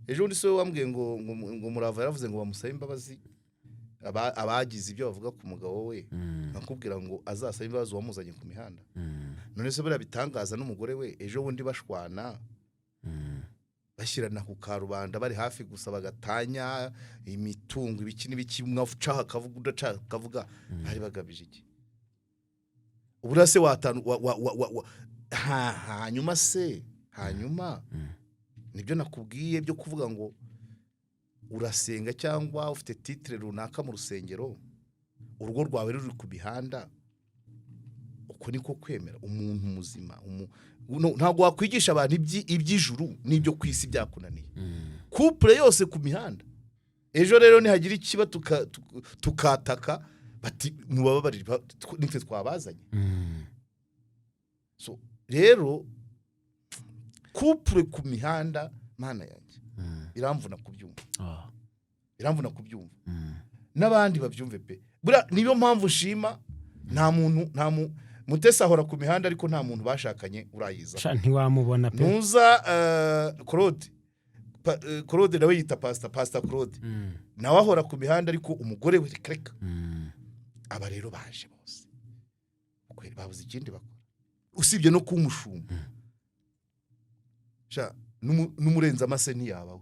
ejo ndi so wambwiye ngo Murava yaravuze ngo bamusabe imbabazi abagize ibyo bavuga ku mugabo we nakubwira ngo azasaba imbabazi wamuzanye ku mihanda none se bira bitangaza n'umugore we ejo bundi bashwana bashyirana ku karubanda bari hafi gusa bagatanya imitungo ibiki n'ibiki mwafucaha kavuga udaca kavuga bari bagabije iki uburase watanu hanyuma nibyo nakubwiye byo kuvuga ngo urasenga cyangwa ufite titre runaka mu rusengero urugo rwawe ruri ku bihanda uko niko kwemera umuntu muzima ntago wakwigisha abantu iby'ijuru n'ibyo kwisi byakunaniye couple yose ku mihanda ejo rero nihagira ikiba tukataka bati mubabarira nitwe twabazanye so rero couple ku mihanda mana yanjye iramvuna kubyumva n'abandi babyumve pe bura niyo mpamvu shima nta muntu Mutesa ahora ku mihanda ariko nta muntu bashakanye urayiza ntiwamubona pe nuza Claude nawe yita Pastor Claude nawe ahora ku mihanda ariko umugore we reka aba rero baje bose kweri babuze ikindi bakora usibye no kumushumba n'umurenza amase ntiyabawe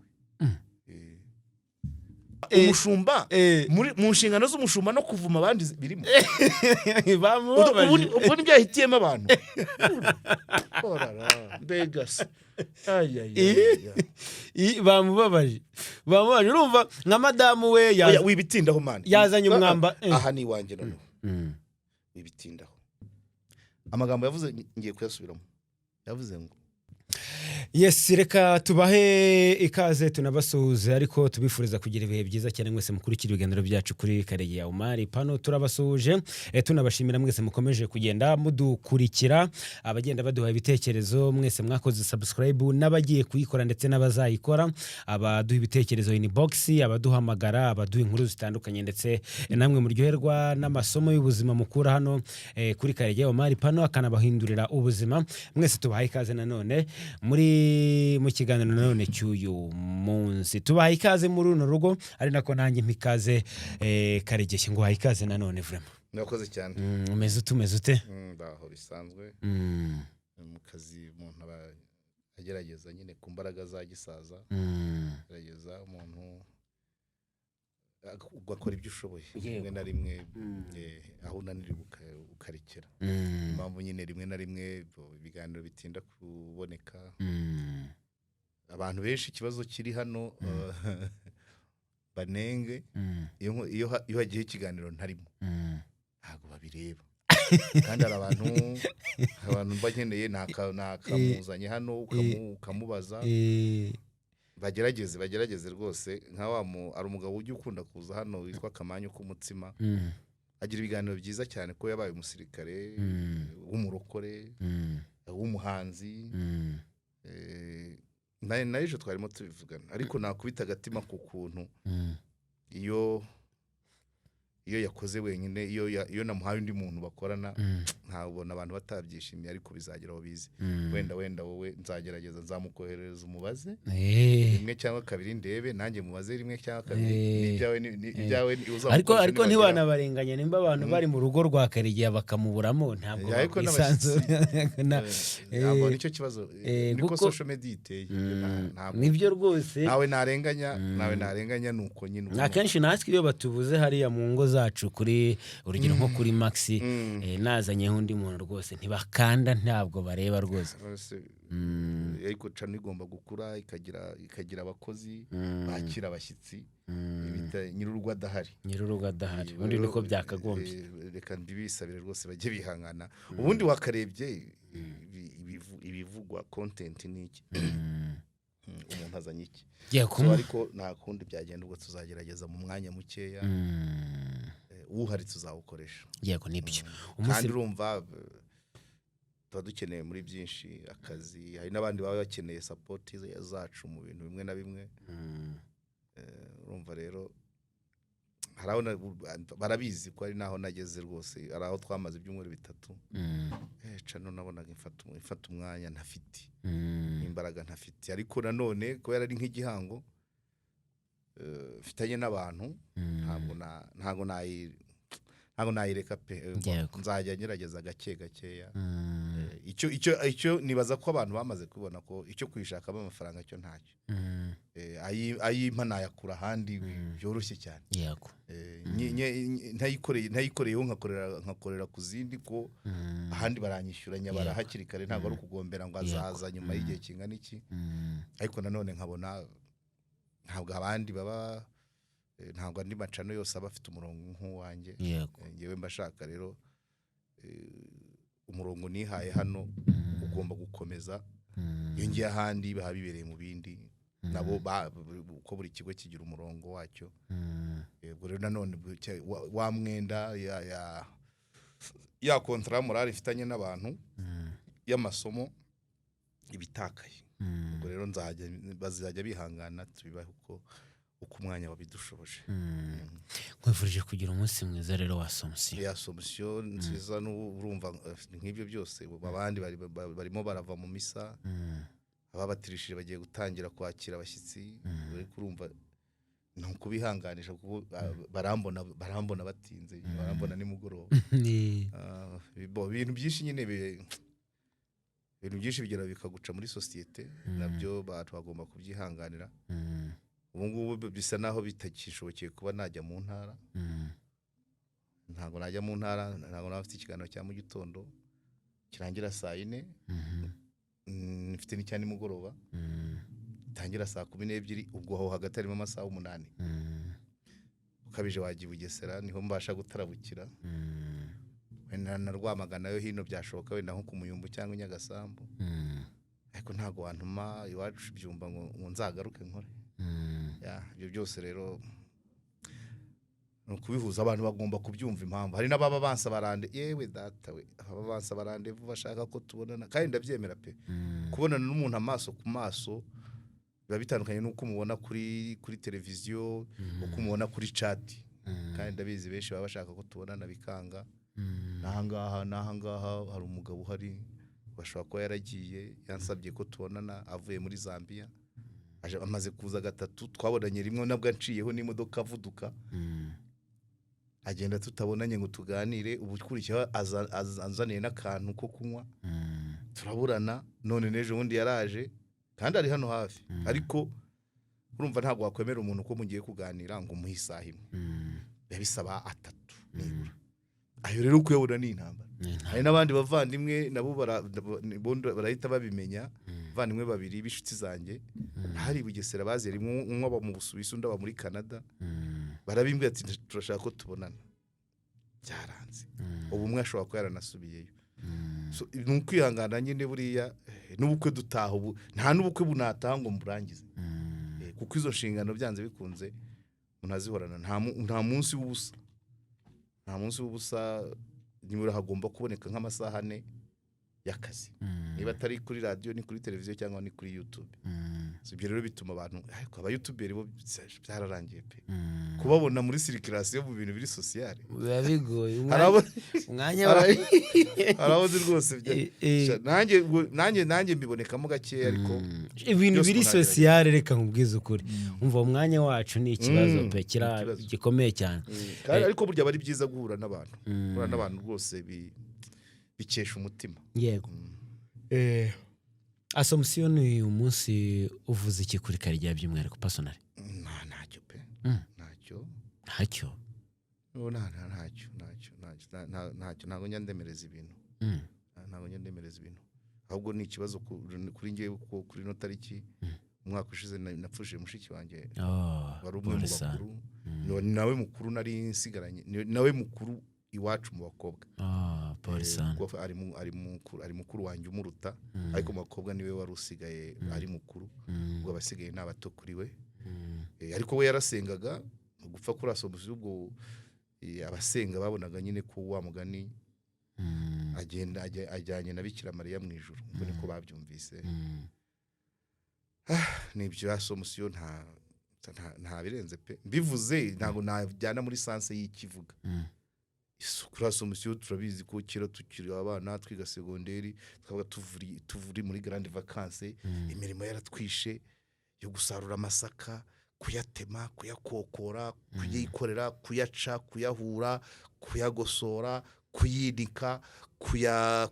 umushumba mu nshingano z'umushumba no kuvuma abandi birimo ubundi byahitiyemo abantu Vegas bamubabaje urumva nka madamu we wibitindaho man yazanye umwamba aha ni wanje none wibitindaho amagambo yavuze ngiye kuyasubiramo yavuze ngo Yes, reka tubahe ikaze tunabasuhuze ariko tubifuriza kugira ibihe byiza cyane mwese mukurikira ibiganiro byacu kuri Karegeya Omar Pano turabasuhuje tunabashimira mwese mukomeje kugenda mudukurikira abagenda baduha ibitekerezo mwese mwakoze subscribe n'abagiye kuyikora ndetse n'abazayikora abaduha ibitekerezo inbox abaduhamagara abaduha inkuru zitandukanye ndetse namwe muryoherwa n'amasomo y'ubuzima mukura hano kuri Karegeya Omar Pano akanabahindurira ubuzima mwese tubaha ikaze nanone muri mu kiganiro none cy'uyu munsi tubaha ikaze muri runo rugo ari nako nanjye mpikaze Karegeshye ngo ikaze nanone vraiment nakoze cyane umeze ute ndaho bisanzwe mu kazi umuntu agerageza nyine ku mbaraga za gisaza agerageza umuntu ugakora ibyo ushoboye rimwe na rimwe aho unanira ukarekera impamvu nyine rimwe na rimwe ibiganiro bitinda kuboneka abantu benshi ikibazo kiri hano banenge iyo hagiye ikiganiro ntarimo ntabwo babireba kandi hari abantu bageneye nakamuzanye hano ukamubaza bagerageze rwose nka ari umugabo ujye ukunda kuza hano witwa Kamanyu k'umutsima agira ibiganiro byiza cyane ko yabaye umusirikare w'umurokore w'umuhanzi nayo ejo twarimo tubivugana ariko nakubita agatima ku kuntu iyo yakoze wenyine iyo namuhaye undi muntu bakorana ntabona abantu batabyishimiye ariko bizageraho bize wenda wowe nzagerageza nzamukoherereza umubaze rimwe cyangwa kabiri ndebe nanjye mubaze rimwe cyangwa kabiri n'ibyawe ariko ntiwanabarenganya nimba abantu bari mu rugo rwa Karegeya bakamuburamo ntabwo bisanzwe ntabwo nicyo kibazo niko social media iteye nibyo rwose nawe narenganya nuko nyine akenshi natwe iyo batubuze hariya mu ngo zacu kuri urugero nko kuri Maxi nazanye undi muntu rwose ntibakanda ntabwo bareba rwose ariko cano igomba gukura ikagira abakozi bakira abashyitsi nyir'urugo adahari ubundi niko byakagombye reka ndibisabire rwose bajye bihangana ubundi wakarebye ibivugwa content niki umuntu azanye iki ariko nta kundi byagenda ubwo tuzagerageza mu mwanya mukeya uhari tuzawukoresha yego nibyo kandi urumva tuba dukeneye muri byinshi akazi hari n'abandi baba bakeneye support zacu mu bintu bimwe na bimwe urumva rero haraho barabizi ko ari naho nageze rwose, ari aho twamaze ibyumweru 3 cano nabonaga ifata umwanya ntafite imbaraga ntafite, ariko nanone ko yari nk'igihango fitanye n'abantu ntago nayireka pe, nzajya ngerageza gake gakeya. Icyo nibaza ko abantu bamaze kubona ko icyo kwishakamo amafaranga cyo ntacyo, ayimpa nayakura ahandi byoroshye cyane. Ntayikoreyeho nkakorera ku zindi ko ahandi baranyishyuranya barahakiri kare, ntabwo ari ukugombera ngo azaza nyuma y'igihe kingana iki. Ariko nanone nkabona ntabwo abandi baba, ntabwo andi macano yose aba afite umurongo nk'uwanjye. Ngewe mbashaka rero umurongo nihaye hano ugomba gukomeza, iyo ngiye ahandi baha bibereye mu bindi, nabo uko buri kigo kigira umurongo wacyo. Ubwo rero nanone wa mwenda ya kontra morale ifitanye n'abantu y'amasomo ibitakaye. Ubwo rero bazajya bihangana tubibaho uko umwanya wabidushoboje. Nkwifurije kugira umunsi mwiza rero wa Assomption. Ya Assomption nziza, n'urumva nk'ibyo byose abandi barimo barava mu misa, ababatirishije bagiye gutangira kwakira abashyitsi, urumva no kubihanganisha kuko barambona batinze, barambona nimugoroba. Ibintu byinshi nyine ibintu byinshi bigera bikaguca muri societe, nabyo bagomba kubyihanganira. Ubu ngubu bisa naho bitakishobokeye kuba najya mu ntara, ntabwo najya mu ntara, ntabwo nafite ikiganiro cya mu gitondo kirangira saa 4, nifite n'icyane nimugoroba tangira saa 12, ubwo aho hagati harimo amasaha 8. Ukabije wagiye Bugesera niho mbasha gutarabukira, wenda na Rwamagana yo hino byashoboka, wenda nko ku Muyumbu cyangwa Nyagasambu, ariko ntabwo wantuma iwacu byumva ngo nzagaruke nkore. Ibyo byose rero nukubihuza, abantu bagomba kubyumva impamvu. Hari n'ababa bansa barande, yewe data we, ababa bansa barande bashaka ko tubonana, kandi ndabyemera pe. Kubonana n'umuntu amaso ku maso biba bitandukanye nuko umubona kuri televiziyo, uko umubona kuri chat. Kandi ndabizi benshi baba bashaka ko tubonana bikanga. Nahangaha hari umugabo uhari bashobora kuba yaragiye yansabye ko tubonana avuye muri Zambia, amaze kuza 3, twabonanye rimwe nabwo anciyeho n'imodoka avuduka, agenda tutabonanye ngo tuganire. Ubukurikiyeho azaniye n'akantu ko kunywa, turaburana. None nejo wundi yaraje kandi ari hano hafi, ariko urumva ntabwo wakwemera umuntu ko mugiye kuganira ngo muhisaha imwe, yabisaba 3 nibura. Ayo rero kuyabona ni intambara. Hari n'abandi bavandimwe nabo barahita babimenya, bavandimwe 2 b'ishuti zanjye hari Bugesera bazi, rimwe umwe mu Busuwisi undi aba muri Canada, barabimbwira ati turashaka ko tubonana. Byaranze. Ubu umwe ashobora kuba yaranasubiyeyo. So nukwihangana nyine buriya, n'ubukwe dutaha ubu nta n'ubukwe bunataha ngo murangize, kuko izo nshingano byanze bikunze munazihorana. Nta munsi w'ubusa, nta munsi w'ubusa. Nimura hagomba kuboneka nk'amasaha 4 y'akazi, niba atari kuri radio ni kuri televiziyo cyangwa ni kuri YouTube. Ibyo rero bituma abantu aba YouTuber bo byararangiye pe, kubabona muri circulation mu bintu biri social biba bigoye. Umwanya araboze rwose. Nanjye mbibonekamo gake, ariko ibintu biri social reka nkubwize ukuri, umva umwanya wacu ni ikibazo pe, gikomeye cyane. Kandi ariko burya bari byiza guhura n'abantu rwose bikesha umutima. Yego. Assomption uyu munsi uvuze iki kuri Karegeya by'umwihariko personally? Ntacyo pe, ntacyo. Ntabwo nyandemereza ibintu, ahubwo ni ikibazo kuri ngewe kuko kuri no tariki umwaka ushize napfushije mushiki wanjye, wari umwe mu bakuru, nawe mukuru nari nsigaranye, nawe mukuru iwacu mu bakobwa. Ari mukuru wanjye umuruta, ariko mu bakobwa niwe wari usigaye ari mukuru, ubwo abasigaye n'abato kuri we. Ariko we yarasengaga, gupfa kuri Assomption ubwo abasenga babonaga nyine ko wa mugani ajyanye na Bikira Mariya mu ijuru, ubwo niko babyumvise. Nibyo Assomption nta birenze pe mbivuze ntago najyana muri sanse y'ikivuga kuri asomisiyo turabizi ko kera tukiri abana twiga segonderi twaba tuvuri muri grande vacances imirimo yaratwishe yo gusarura amasaka kuyatema kuyakokora kuyikorera kuyaca kuyahura kuyagosora kuyinika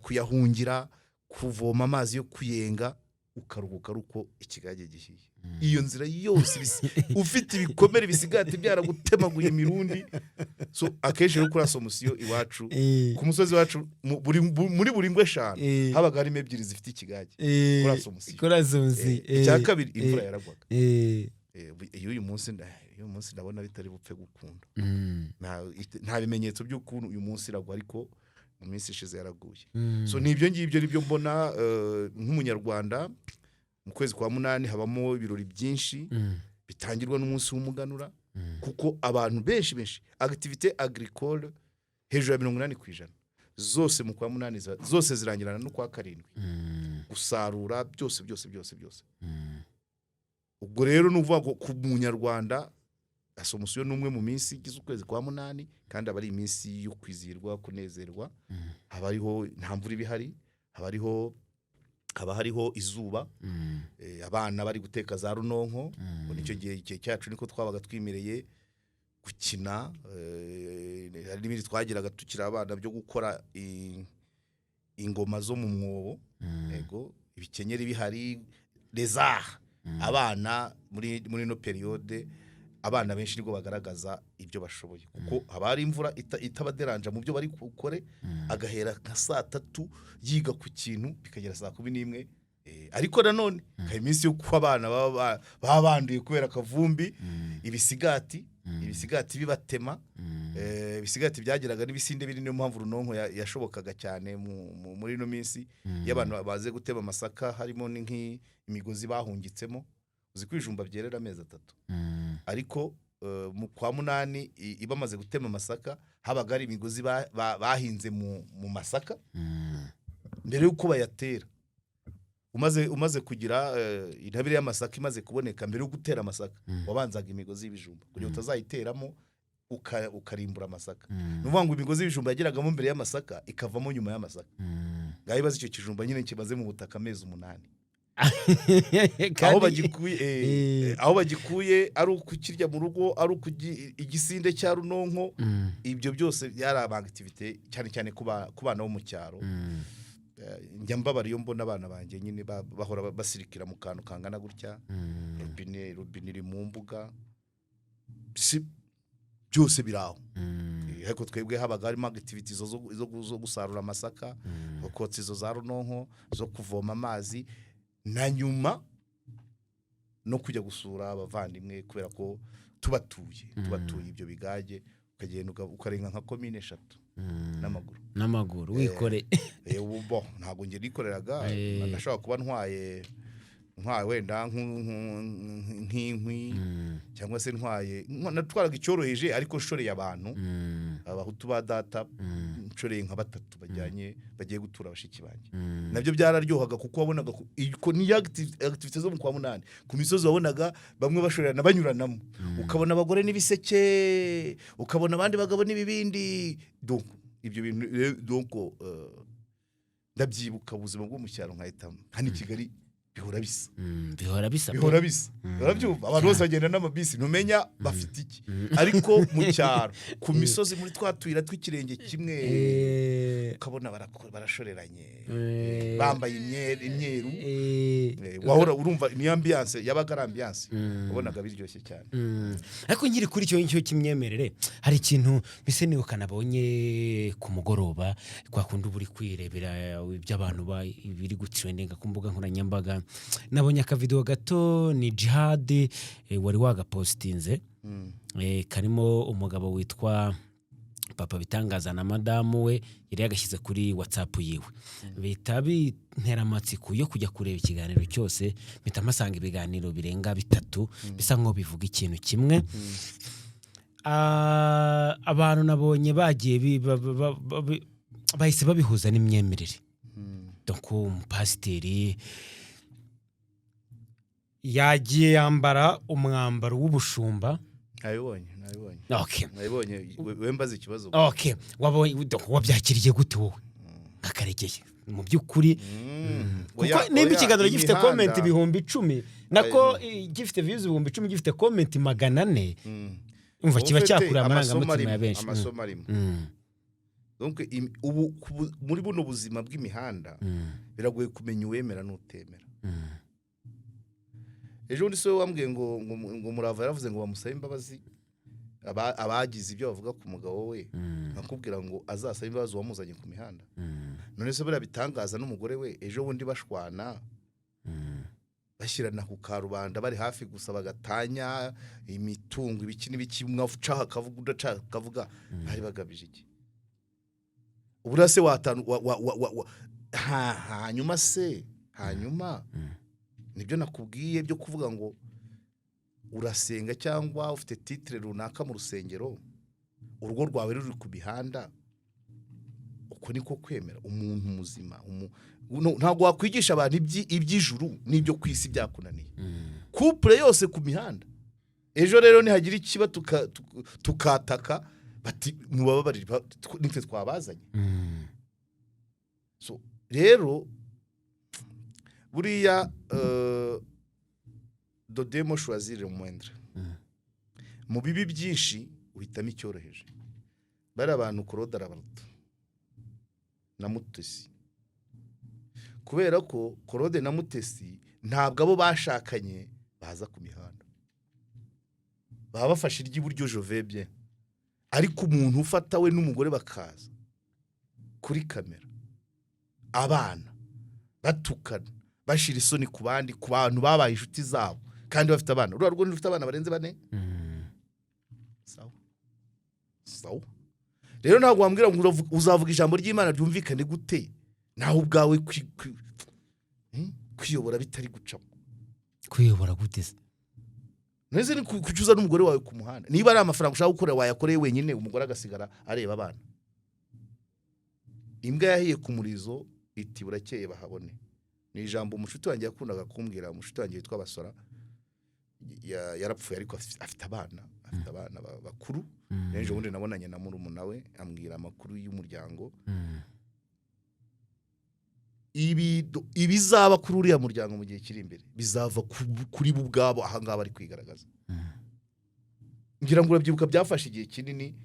kuyahungira kuvoma amazi yo kuyenga ukaruhuka ruko ikigage gihiye iyo nzira yose ufite ibikomere bisigati byaragutemaguye mirundi so akenshi no kuri asomisiyo iwacu ku musozi wacu muri buri ngwe 5 habaga harimo 2 zifite ikigage kuri asomisiyo cya kabiri imvura yaragwaga uyu munsi ndabona bitari bupfe gukunda nta bimenyetso by'ukuntu uyu munsi iragwa ariko mu minsi ishize yaraguye so nibyo ngibyo nibyo mbona nk'umunyarwanda mu kwezi kwa 8 habamo ibirori byinshi bitangirwa n'umunsi w'umuganura kuko abantu benshi activité agricole hejuru ya 80% zose mu kwa 8 zose zirangirana no kwa 7 gusarura byose ubwo rero nuvuga ko ku munyarwanda asomisiyo numwe mu minsi igize ukwezi kwa 8 kandi abari iminsi yo kwizirwa kunezerwa abariho nta mvura ibihari haba hariho izuba abana bari guteka za runonko nicyo gihe cyacu niko twabaga twimireye gukina hari n'ibindi twagiraga tukira abana byo gukora ingoma zo mu mwobo yego ibikenyeri bihari les abana muri no periode abana benshi niko bagaragaza ibyo bashoboye kuko haba hari imvura itabaderanja mu byo bari gukore agahera nka 3 yiga ku kintu bikagera 11 ariko nanone kai minsi yo kwa abana babanduye kubera kavumbi ibisigati bibatema ibisigati byagiraga n'ibisinde biri niyo mpamvu runonko yashobokaga cyane muri no minsi y'abantu baze gutema amasaka harimo n'imigozi bahungitsemo uzi kwijumba byerera amezi 3 ariko mu kwa 8 ibamaze gutema amasaka habaga ari imigozi bahinze mu masaka mbere yuko bayatera umaze kugira intabire y'amasaka imaze kuboneka mbere yo gutera amasaka wabanzaga imigozi y'ibijumba kugira utazayiteramo ukarimbura amasaka nuvuga ngo imigozi y'ibijumba yagiragamo mbere y'amasaka ikavamo nyuma y'amasaka gahibaza icyo kijumba nyine kibaze mu butaka amezi 8 aho bagikuye ari ukukirya mu rugo ari igisinde cya runonko ibyo byose byaraba activité cyane ku bana bo mu cyaro njya mbabara iyo mbona abana banjye nyine bahora basirikira mu kantu kangana gutya robine iri mu mbuga byose biraho ariko twebwe habaga harimo activity zo gusarura amasaka bakotsa izo za runonko zo kuvoma amazi na nyuma no kujya gusura abavandimwe kubera ko tubatuye ibyo bigage ukagenda ukarenga nka commune 3 n'amaguru wikore ubu ntago ngiye nikoreraga ndashaka kuba ntwaye wenda nk'inkwi cyangwa se natwaraga icyoroheje ariko nshoreye abantu abahutu ba data nshoreye nka 3 bagiye gutura bashiki banjye nabyo byararyohaga kuko wabonaga ko ni activité zo mu kwa 8 ku misozi wabonaga bamwe bashorerana banyuranamo ukabona abagore n'ibiseke ukabona abandi bagabo n'ibibindi donc ibyo bintu donc ndabyibuka ubuzima bwo mu cyaro nkahitamo hano i Kigali bihora bisa barabyumva abantu bose bagenda n'amabisi ntumenya bafite iki ariko mu cyaro ku misozi muri twatwira tw'ikirenge kimwe ukabona barashoreranye bambaye imyeru wahora urumva ni ambiance yabaga ambiance ubonaga biryoshye cyane ariko ngiri kuri cyo kimyemerere hari ikintu bise niyo kanabonye ku mugoroba kwa kundi buri kwirebera iby'abantu biri gutrendinga ku mbuga nkoranyambaga nabonye akavideo gato ni Jihad wari wagapostinze karimo umugabo witwa Papa Bitangaza na madamu we yari yagashyize kuri WhatsApp yiwe bitabi nteramatsiko yo kujya kureba ikiganiro cyose bitamasanga ibiganiro birenga 3 bisa nko bivuga ikintu kimwe abantu nabonye bagiye bahise babihuza n'imyemerere donc umupasiteri yagiye yambara umwambaro w'ubushumba. nabibonye Okay. wembaza ikibazo Okay. Wabyakiriye gute wowe nka Karegeya mu by'ukuri? Kuko niba ikiganiro gifite comment ibihumbi 10 nako gifite views ibihumbi 10 gifite comment 400 umva kiba cyakurira amarangamutima ya benshi. amasomo arimo donc ubu muri buno buzima bw'imihanda biragoye kumenya uwemera n'utemera. Ejo ndi so wambwiye ngo Murava yaravuze ngo bamusabe imbabazi abagize ibyo bavuga ku mugabo we, nakubwira ngo azasaba imbabazi wamuzanye ku mihanda. None se bira bitangaza n'umugore we ejo bundi bashwana bashyirana ku karubanda bari hafi gusa bagatanya imitungo ibiki n'ibiki mwafuca kavuga udaca kavuga bari bagabije iki. Uburase watanu hanyuma nibyo nakubwiye byo kuvuga ngo urasenga cyangwa ufite titre runaka mu rusengero, urugo rwawe ruri ku bihanda, uko niko kwemera umuntu muzima. Ntabwo wakwigisha abantu iby'ijuru n'ibyo kwisi byakunaniye. Couple yose ku mihanda. Ejo rero nihagira ikiba tukataka bati mubabarira nitwe twabazanye. So rero buriya dodemo choisir le moindre. Mu bibi byinshi uhitamo icyoroheje. Bari abantu Claude arabaruta na Mutesi, kubera ko Claude na Mutesi ntabwo abo bashakanye baza ku mihanda, baba bafashe iry'iburyo Jovebye, ariko umuntu ufata we n'umugore bakaza kuri kamera abana batukana bashira isoni ku bandi, ku bantu babaye inshuti zabo kandi bafite abana. Urwo rwo rufite abana barenze 4. Sawa rero ntabwo wambwira ngo uzavuga ijambo ry'Imana ryumvikane gute naho ubwawe kwiyobora bitari gucamo. Kwiyobora gute se? Neze ni kucyuza n'umugore wawe ku muhanda. Niba ari amafaranga ushaka gukora wayakoreye wenyine, umugore agasigara areba abana. Imbwa yahiye ku murizo iti burakeye bahabone. Ni ijambo umushuti wanjye yakundaga kumbwira. Umushuti wanjye witwa Basora yarapfuye ariko afite abana bakuru. Ejo bundi nabonanye na murumuna we ambwira amakuru y'umuryango. Ibizaba kuri uriya muryango mu gihe kiri imbere bizava kuri bo ubwabo ahangaba ari kwigaragaza. Ngira ngo urabyibuka byafashe igihe kinini,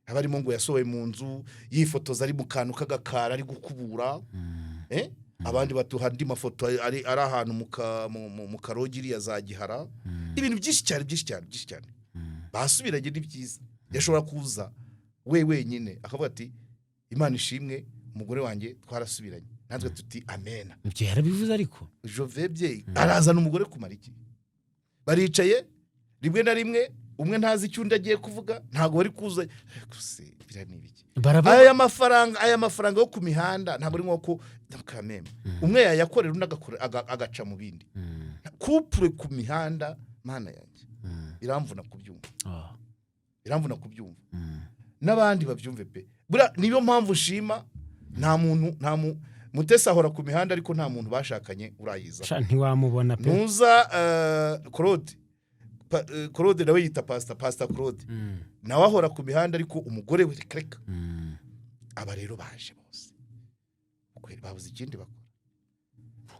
abarimo ngo yasohoye mu nzu yifotoza ari mu kantu kagakara ari gukubura. Abandi batuha andi mafoto ari ahantu mu karogiri yazagihara. Ibintu byinshi cyane basubiranye ni byiza. Yashobora kuza we wenyine akavuga ati Imana ishimwe umugore wanjye twarasubiranye, natwe tuti amen. Ibyo yarabivuze ariko Jovebye arazana umugore kumara iki. Baricaye rimwe na rimwe umwe ntazi icyo undi agiye kuvuga, ntago bari kuza kuse biranibiki. Aya mafaranga yo ku mihanda ntabwo ari nk'uko kameme umwe yayakorera undi agaca mu bindi. Couple ku mihanda mana yanjye iramvuna kubyumva. N'abandi babyumve pe. Bura niyo mpamvu shima nta muntu Mutesi ahora ku mihanda ariko nta muntu bashakanye urayiza. Ntiwamubona pe. Nuza Claude nawe yita Pastor Claude. Nawe ahora ku mihanda ariko umugore we reka. Aba rero baje bose. Kweri babuze ikindi bakora.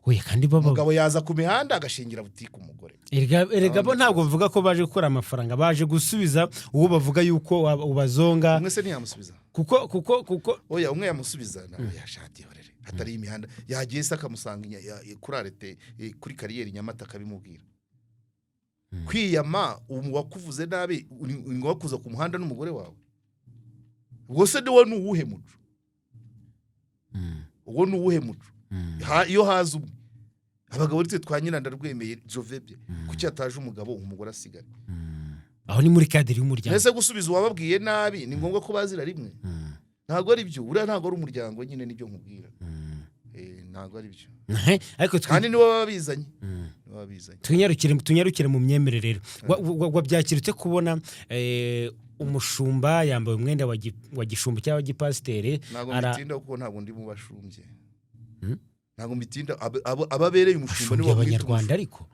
Oya kandi baba umugabo yaza ku mihanda agashingira butike umugore. Erega bo ntabwo bavuga ko baje gukora amafaranga, baje gusubiza uwo bavuga yuko ubazonga. Umwe se ntiyamusubiza. Kuko oya umwe yamusubiza nawe yashati horere. Hatari imihanda yagiye se akamusanga kuri arete kuri kariyeri Nyamata akabimubwira. Kwiyama wakuvuze nabi ngo wakuza ku muhanda n'umugore wawe. Ubwo se niwe nuwuhe muco? Uwo nuwuhe muco? Iyo haza umwe abagabo ritwe twanyiranda rwemeye Jovebye kuki ataje umugabo umugore asigara. Aho ni muri cadre y'umuryango. Nese gusubiza wababwiye nabi ni ngombwa ko bazira rimwe. Ntago ari byo, ura ntago ari umuryango nyine nibyo nkubwira. Ntago ari byo. Ariko kandi nibo babizanye. Tunyarukire mu myemerere rero. Wabyakirute kubona umushumba yambaye umwenda wa gishumba cyangwa gipasiteri. Ntago mbitinda kuko ntago ndi mu bashumbye. Ntago mbitinda ababereye umushumba ni w'Abanyarwanda ariko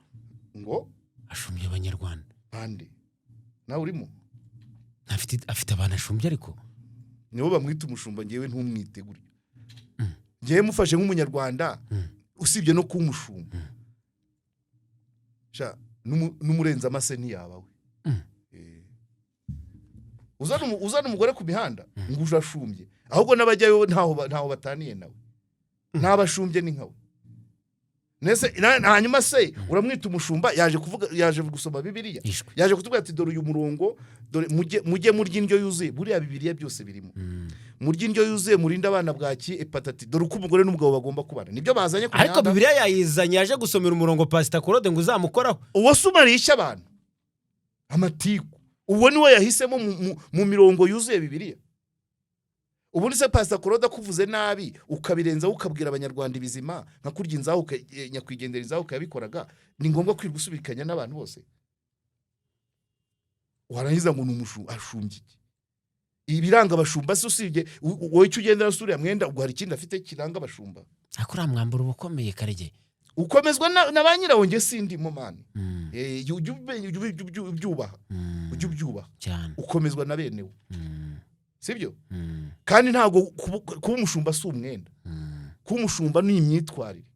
ngo ashumbye abanyarwanda mpande nawe urimo afite abantu ashumbye ariko nibo bamwita umushumba ngewe ntumwitegure ngewe mufashe nk'umunyarwanda usibye no kuba umushumba n'umurenza amase ntiyabawe uzana umugore ku mihanda ngo urashumbye ahubwo n'abajyayo ntaho bataniye nawe ntabashumbye ni nkawe hanyuma se uramwita umushumba yaje gusoma Bibiliya yaje kutubwira ati dore uyu murongo dore mujye murya indyo yuzuye buriya Bibiliya byose birimo murya indyo yuzuye murinde abana bwaki hepatite dore uko umugore n'umugabo bagomba kubana nibyo bazanye ku mihanda ariko Bibiliya yayizanye yaje gusomera umurongo Pastor Claude ngo uzamukoraho uwo sumarisha abantu amatiku uwo niwe yahisemo mu mirongo yuzuye Bibiliya ubundi se Pastor Claude akuvuze nabi ukabirenza ukabwira abanyarwanda ibizima nka kurya inzaho nyakwigendera inzaho yabikoraga ni ngombwa kwirgusubikanya n'abantu bose warangiza ngo ashumbye ibiranga abashumba se usibye wowe cyo ugendera sura mwenda ubwo hari ikindi afite kiranga abashumba akora mwambaro ubukomeye Karege ukomezwa na ba nyirawo nge sindimo mani ubyubaha cyane ukomezwa na benewe sibyo kandi ntago kuba umushumba si umwenda kuba umushumba ni imyitwarire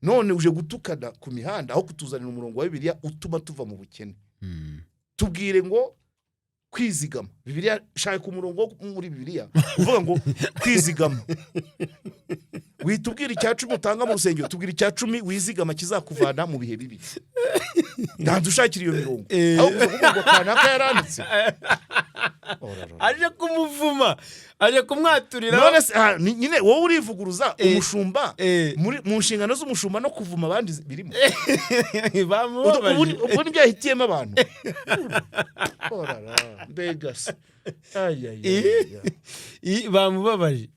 none uje gutukana ku mihanda aho kutuzanira umurongo wa Bibiliya utuma tuva mu bukene tubwire ngo kwizigama Bibiliya shaka umurongo muri Bibiliya uvuga ngo kwizigama witubwira icya-10 utanga mu rusengero tubwira icya-10 wizigama kizakuvana mu bihe bibi ndanze ushakira iyo mirongo aho kuvuga ngo kanaka yaranditse aje kumuvuma aje kumwaturira none nyine wowe urivuguruza umushumba mu nshingano z'umushumba no kuvuma abandi birimo ubu nibyo yahitiyemo abantu mbegase bamubabaje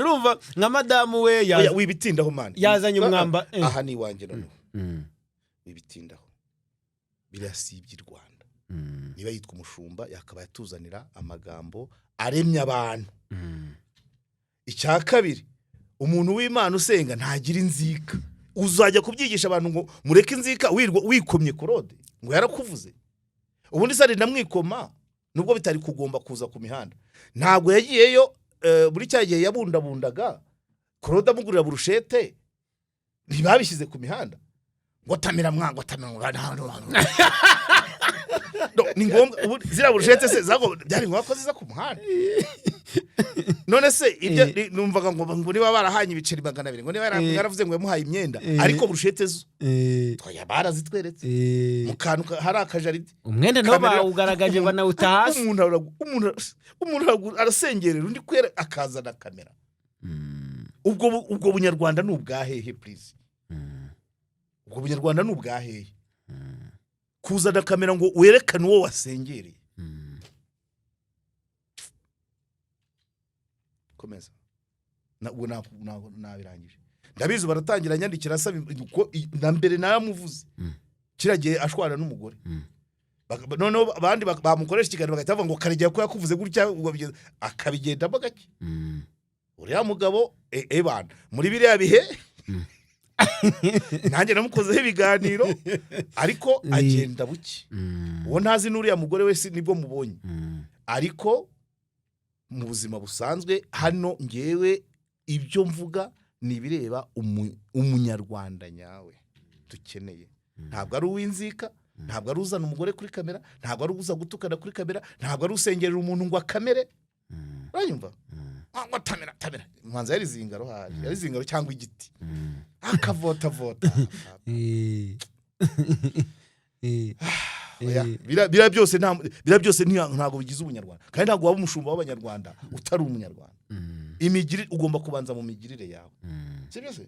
urumva nka madamu we wibitindaho mani yazanye umwamba aha ni iwanjye noneho wibitindaho birasibye u Rwanda niba yitwa umushumba yakaba yatuzanira amagambo aremye abantu icya kabiri umuntu w'Imana usenga ntagira inzika uzajya kubyigisha abantu ngo mureke inzika wikomye Claude ngo yarakuvuze ubundi sari namwikoma nubwo bitari kugomba kuza ku mihanda ntago yagiyeyo buri cyagiye yabundabundaga Claude amugurira burushete ntibabishyize ku mihanda ngo tamira mwango ni ngombwa ubu zira burushete se zago byari ngombwa ko ziza ku muhanda none se ibyo numvaga ngo niba barahanye ibiceri 200 ngo niba yaravuze ngo yamuhaye imyenda ariko burushete zo toya barazitweretse mu kantu hari akajaride umwenda no bawugaragaje banawuta hasi umuntu arasengerera undi kwera akazana kamera ubwo bunyarwanda n'ubwahehe please ubwo bunyarwanda n'ubwahehe kuzana kamera ngo werekane uwo wasengereye komeza nabirangije ndabizi baratangira nyandikira asaba na mbere nayamuvuze kiragiye ashwana n'umugore none abandi bamukoresha ikiganiro bagahita bavuga ngo Karege ko yakuvuze gutya akabigendamo gake uriya mugabo ebana muri biriya bihe nanjye namukozeho ibiganiro ariko agenda buke uwo ntazi n'uriya mugore wese nibwo mubonye ariko mu buzima busanzwe hano ngewe ibyo mvuga nibireba umunyarwanda nyawe dukeneye ntabwo ari uw'inzika ntabwo ari uzana umugore kuri kamera ntabwo ari uza gutukana kuri kamera ntabwo ari usengerera umuntu ngo akamere uranyumva ngo tamera mwanza yari zingaro cyangwa igiti akavota bira byose ntago bigize ubunyarwanda kandi ntago waba umushumba w'abanyarwanda utari umunyarwanda imigirire ugomba kubanza mu migirire yawe sibyo se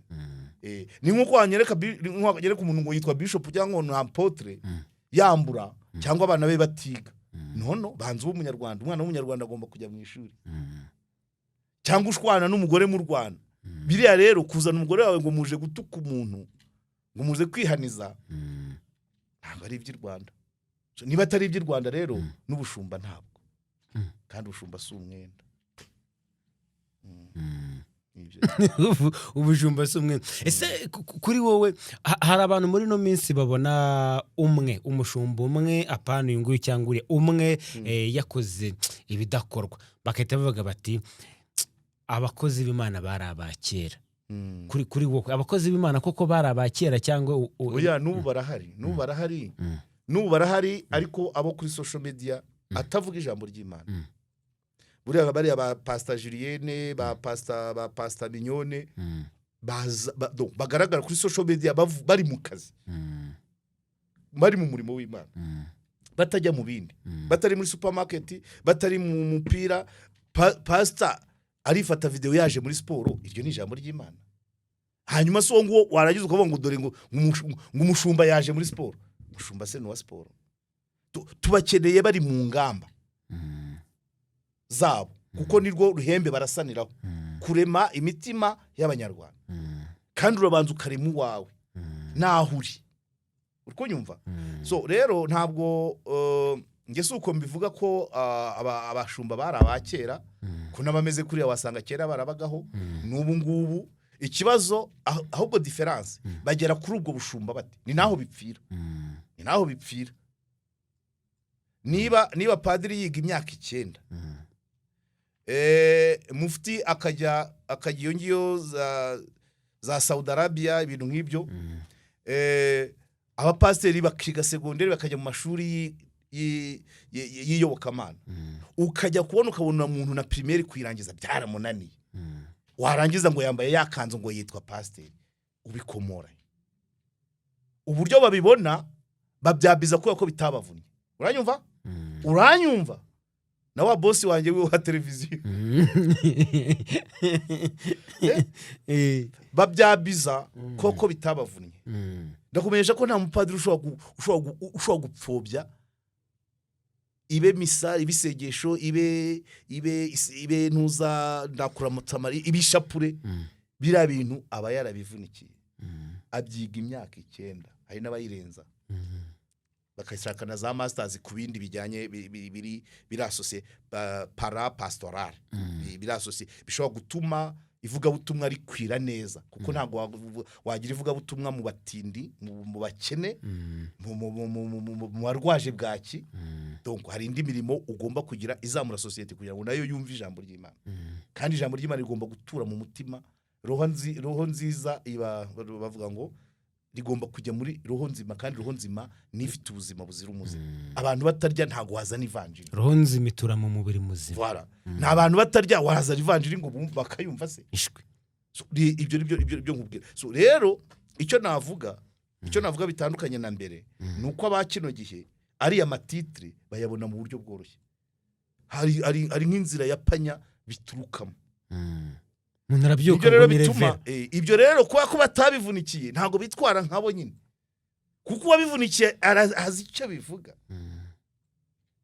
ni nkuko wanyereka umuntu ngo yitwa bishop cyangwa ngo apotre yambura cyangwa abana be batiga nono banze umunyarwanda umwana w'umunyarwanda agomba kujya mu ishuri cyangwa ushwana n'umugore mu Rwanda biriya rero kuzana umugore wawe ngo muje gutuka umuntu ngo muze kwihaniza ntabwo ari iby'u Rwanda niba atari iby'u Rwanda rero n'ubushumba ntabwo kandi ubushumba si umwenda n'ibyo. ubujumba si umwe. Ese kuri wowe hari abantu muri no minsi babona umushumba umwe apana uyu nguyu cyangwa uriya umwe yakoze ibidakorwa bagahita bavuga bati abakozi b'Imana bari abakera. Kuri wowe abakozi b'Imana koko bari abakera cyangwa oya n'ubu barahari ariko abo kuri social media atavuga ijambo ry'Imana. Buriya bari aba Pastor Julienne ba Pastor Mignone bagaragara kuri social media bari mu kazi, bari mu murimo w'Imana, batajya mu bindi, batari muri supermarket, batari mu mupira. Pastor arifata video yaje muri siporo, iryo ni ijambo ry'Imana. Hanyuma so ngo waragize ukavuga ngo dore ngo umushumba yaje muri siporo. Umushumba se no wa siporo. Tubakeneye bari mu ngamba zabo kuko nirwo ruhembe barasaniraho kurema imitima y'Abanyarwanda. Kandi urabanza ukarema uwawe nahuri uriko nyumva. So rero ntabwo ngese uko mbivuga ko abashumba bari abakera kuna bameze kuri wasanga kera barabagaho n'ubu ngubu. Ikibazo ahubwo difference bagera kuri ubwo bushumba bati ni naho bipfira. Niba padiri yiga imyaka 9 mufti akajya yongiyo za Saudi Arabia ibintu nk'ibyo, abapasiteri bakiga segonderi bakajya mu mashuri y'iyobokamana, ukajya ukabona umuntu na primaire kwirangiza byaramunaniye, warangiza ngo yambaye yakanze ngo yitwa pasiteri. Ubikomora uburyo babibona babyabiza ko bitabavunye. Uranyumva na wa boss wanjye wa televiziyo babyabiza koko bitabavunye. Ndakumenyesha ko nta mupadiri ushobora gupfobya ibe misa ibisegesho ibe ntuza ndakura mutamari ibishapure bira bintu aba yarabivunikiye. Abyiga imyaka 9 hari n'abayirenza bakashaka na za masters ku bindi bijyanye biri associé para pastoral, biri associé bishobora gutuma ivuga butumwa ari kwira neza kuko ntago wagira ivuga butumwa mu batindi mu bakene mu barwaje bwaki. Donc hari indi mirimo ugomba kugira izamura society kugira ngo nayo yumve ijambo ry'Imana. Kandi ijambo ry'Imana rigomba gutura mu mutima. Roho nziza iba bavuga ngo rigomba kujya muri roho nzima, kandi roho nzima nifite ubuzima buzira umuze. Abantu batarya ntago wazana ivanjiri. Roho nzima itura mu mubiri muzima. Voilà. Na abantu batarya wazana ivanjiri ngo bumva bakayumva se. Ishwe. So ibyo nkubwira. So rero icyo navuga bitandukanye na mbere nuko abakino gihe ari amatitre bayabona mu buryo bworoshye. Hari nk'inzira ya panya biturukamo. Ibyo rero bituma ibyo rero kuba ko batabivunikiye ntago bitwara nkabo nyine, kuko wabivunikiye azi icyo bivuga.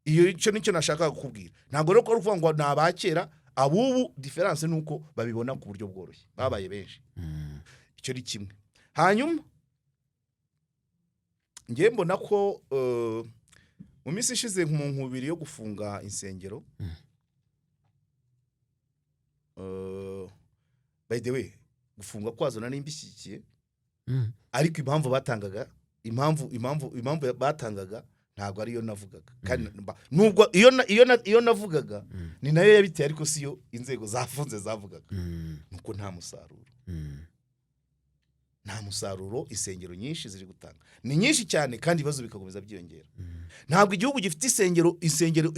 Iyo icyo nicyo nashaka kukubwira. Ntago rero ko ruvuga ngo nabakera abubu difference nuko babibona ku buryo bworoshye, babaye benshi. Icyo ni kimwe. Hanyuma ngiye mbona ko mu minsi ishize mu nkubiri yo gufunga insengero, by the way gufunga kwazo nani mbishyikiye, ariko impamvu batangaga ntabwo ariyo navugaga. Kandi nubwo iyo navugaga ni nayo yabiteye, ariko siyo inzego zafunze zavugaga. Nuko nta musaruro insengero nyinshi ziri gutanga, ni nyinshi cyane kandi ibibazo bikakomeza byiyongera. Ntabwo igihugu gifite insengero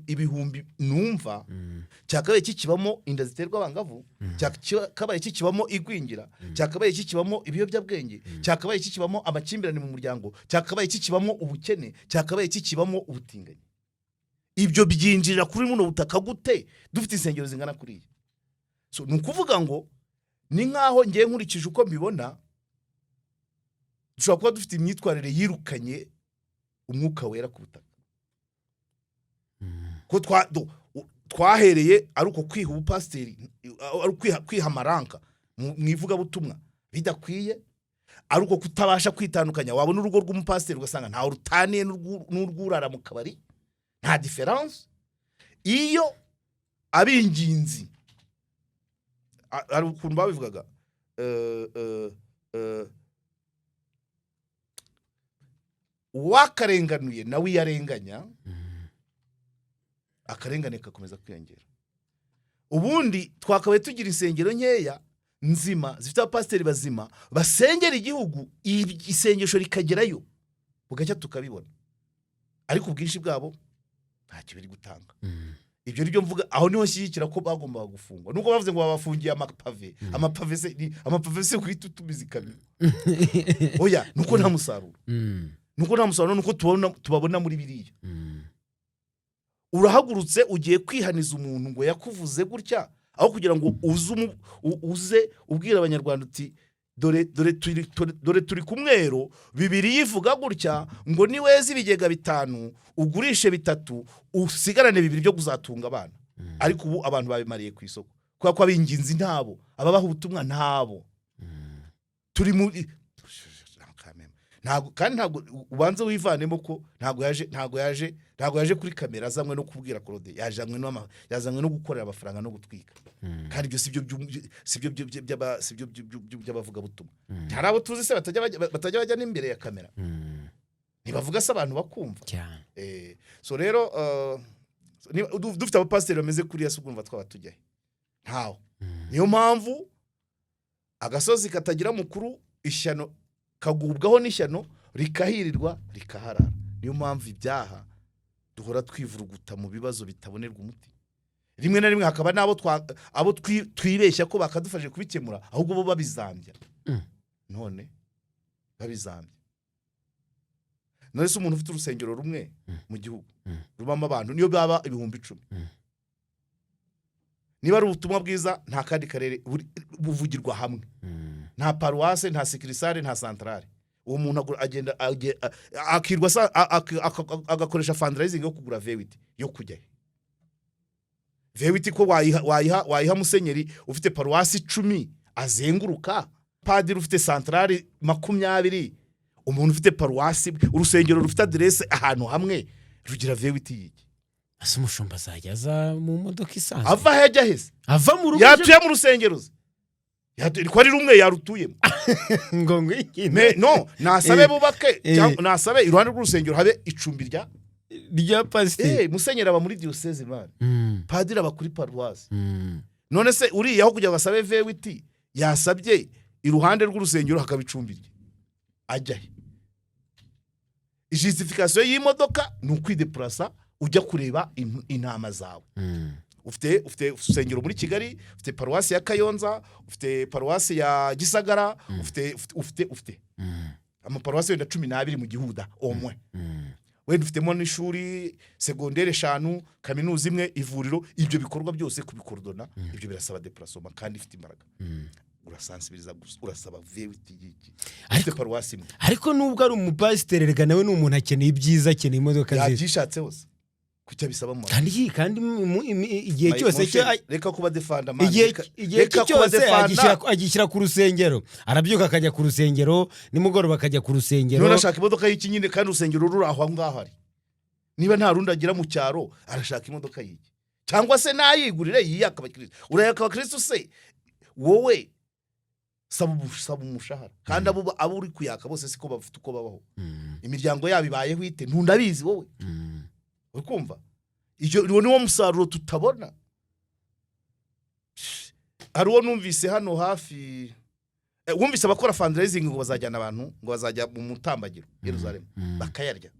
ibihumbi numva cyakabaye kikibamo inda ziterwa abangavu, cyakabaye kikibamo igwingira, cyakabaye kikibamo ibiyobyabwenge, cyakabaye kikibamo amakimbirane mu muryango, cyakabaye kikibamo ubukene, cyakabaye kikibamo ubutinganyi. Ibyo byinjira kuri muno butaka gute dufite insengero zingana kuriya? So nukuvuga ngo ni nkaho ngiye nkurikije uko mbibona dushobora kuba dufite imyitwarire yirukanye umwuka wera ku butaka. Ko twahereye ari uko kwiha ubupasiteri, ari kwiha amaranka mu ivuga butumwa bidakwiye, ari uko kutabasha kwitandukanya. Wabona urugo rw'umupasiteri ugasanga ntawe rutaniye n'urwurara mu kabari, nta difference. Iyo abinginzi hari ukuntu babivugaga uwakarenganuye nawe yarenganya akarengane kakomeza kwiyongera. Ubundi twakabaye tugira insengero nkeya nzima zifite abapasiteri bazima basengera igihugu, isengesho rikagerayo bugacya tukabibona, ariko ubwinshi bwabo ntacyo biri gutanga. Ibyo nibyo mvuga, aho niho nshyigikira ko bagomba gufungwa. Nuko bavuze ngo babafungiye amapave se kwita utumiza ikamyo. Oya, nuko nta musaruro. Nuko tubabona muri biriya. Urahagurutse ugiye kwihaniza umuntu ngo yakuvuze gutya, aho kugira ngo uze ubwira abanyarwanda uti dore turi kumwero, Bibiliya ivuga gutya ngo niweze ibigega 5 ugurishe 3 usigarane 2 byo kuzatunga abana. Ariko ubu abantu babimariye ku isoko kwa kwa binginzi ntabo, ababaha ubutumwa ntabo. Turi muri ntabwo ubanze wivanemo ko ntabwo yaje kuri kamera azamwe no kubwira Claude, yazamwe no gukorera abafaranga no gutwika. Kandi ibyo sibyo by'abavuga butumwa. Hari abo tuzi se batajya bajya n'imbere ya kamera, ntibavuga se abantu bakumva. So rero dufite abapasiteri bameze kuriya se ugumva twaba tujyahe ntaho. Niyo mpamvu agasozi katagira mukuru, ishyano kagubwaho n'ishyano rikahirirwa rikaharara. Niyo mpamvu ibyaha duhora twivuruguta mu bibazo bitabonerwa umuti. Rimwe na rimwe hakaba abo twibeshya ko bakadufashe kubikemura, ahubwo bo babizambya. None babizambya. None se umuntu ufite urusengero rumwe mu gihugu rubamo abantu niyo baba 10,000, niba ari ubutumwa bwiza nta kandi karere buvugirwa hamwe, nta paruwase, nta sekirisare, nta santrale. Uwo muntu agenda akirwa agakoresha fundraising yo kugura V8 yo kujyayo. V8 ko wayiha musenyeri ufite paruwasi 10 azenguruka, padiri ufite santrale 20, umuntu ufite paruwasi, urusengero rufite adresse ahantu hamwe rugira V8 yiki. Ase umushumba azajya mu modoka isanzwe ava hajya hese, ava mu rugo yatuye mu rusengero ko ari rumwe yarutuyemo ngo ngiki no nasabe bubake cyangwa nasabe iruhande rw'urusengero habe icumbi rya pasiteri. Musenyeri aba muri diocese man, padiri aba kuri paruwasi. None se uriya aho kujya basabe V8 yasabye iruhande rw'urusengero hakaba icumbi rye ajyahe. Justification y'imodoka ni ukwideplasa ujya kureba intama zawe. Ufite urusengero muri Kigali, ufite paruwasi ya Kayonza, ufite paruwasi ya Gisagara, ufite amaparuwasi wenda 12 mu gihuda omwe. Wenda ufitemo n'ishuri secondaire 5, kaminuza imwe, ivuriro. Ibyo bikorwa byose kubikordona, ibyo birasaba deplacement kandi ifite imbaraga. Urasansibiriza urasaba V8 yiki ufite paruwasi imwe. Ariko nubwo ari umupasiteri rega nawe ni umuntu akeneye ibyiza, akeneye imodoka nziza, yabyishatse hose kucya bisaba mu kandi igihe cyose reka kuba defanda man, igihe cyose agishyira ku rusengero, arabyuka akajya ku rusengero, nimugoroba akajya ku rusengero. None ashaka imodoka y'iki nyine kandi urusengero ruri aho ngaho ari. Niba nta rundi agira mu cyaro arashaka imodoka y'iki, cyangwa se nayigurire yiyaka abakristo. Urayaka abakristo se wowe saba umushahara, kandi abo uri kuyaka bose siko bafite uko babaho. Imiryango yabo ibayeho ite ntundabizi wowe. Ukumva icyo niwo musaruro tutabona. Ari wo numvise hano hafi wumvise abakora fundraising ngo bazajyana abantu ngo bazajya mu mutambagiro Yerusalemu bakayarya.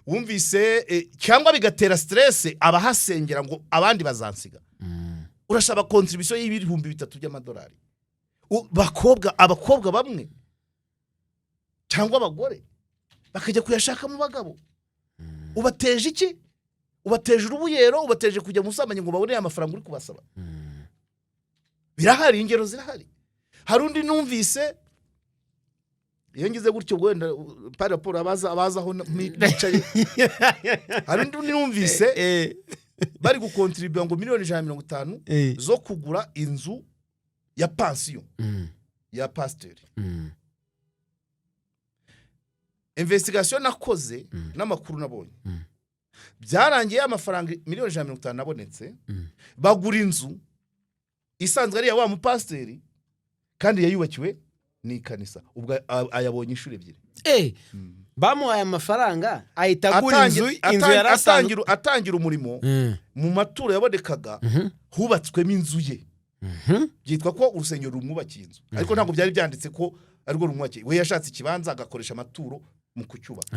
Wumvise cyangwa bigatera stress abahasengera ngo abandi bazansiga. Urashaba contribution y'3,000 by'amadolari. Abakobwa bamwe cyangwa abagore bakajya kuyashaka mu bagabo. Ubateje iki? Ubateje urubuyero, ubateje kujya musambanye ngo babone amafaranga uri kubasaba. Birahari, ingero zirahari. Hari undi numvise iyo ngize gutyo wenda paraporo abazaho nicaye. Hari undi numvise bari gukontribute ngo $150,000 zo kugura inzu ya pension ya pasiteri. Investigation nakoze n'amakuru nabonye byarangiye amafaranga $150,000 nabonetse, bagura inzu isanzwe ari ya wa mupasiteri kandi yayubakiwe ni ikanisa ubwo ayabonye inshuro ebyiri bamuhaye amafaranga ahita agura inzu yari asanzwe atangira umurimo mu maturo yabonekaga hubatswemo inzu ye byitwa ko urusengero rumwubakiye inzu ariko ntabwo byari byanditse ko ariko rumwubakiye we yashatse ikibanza agakoresha amaturo mu kucyubaka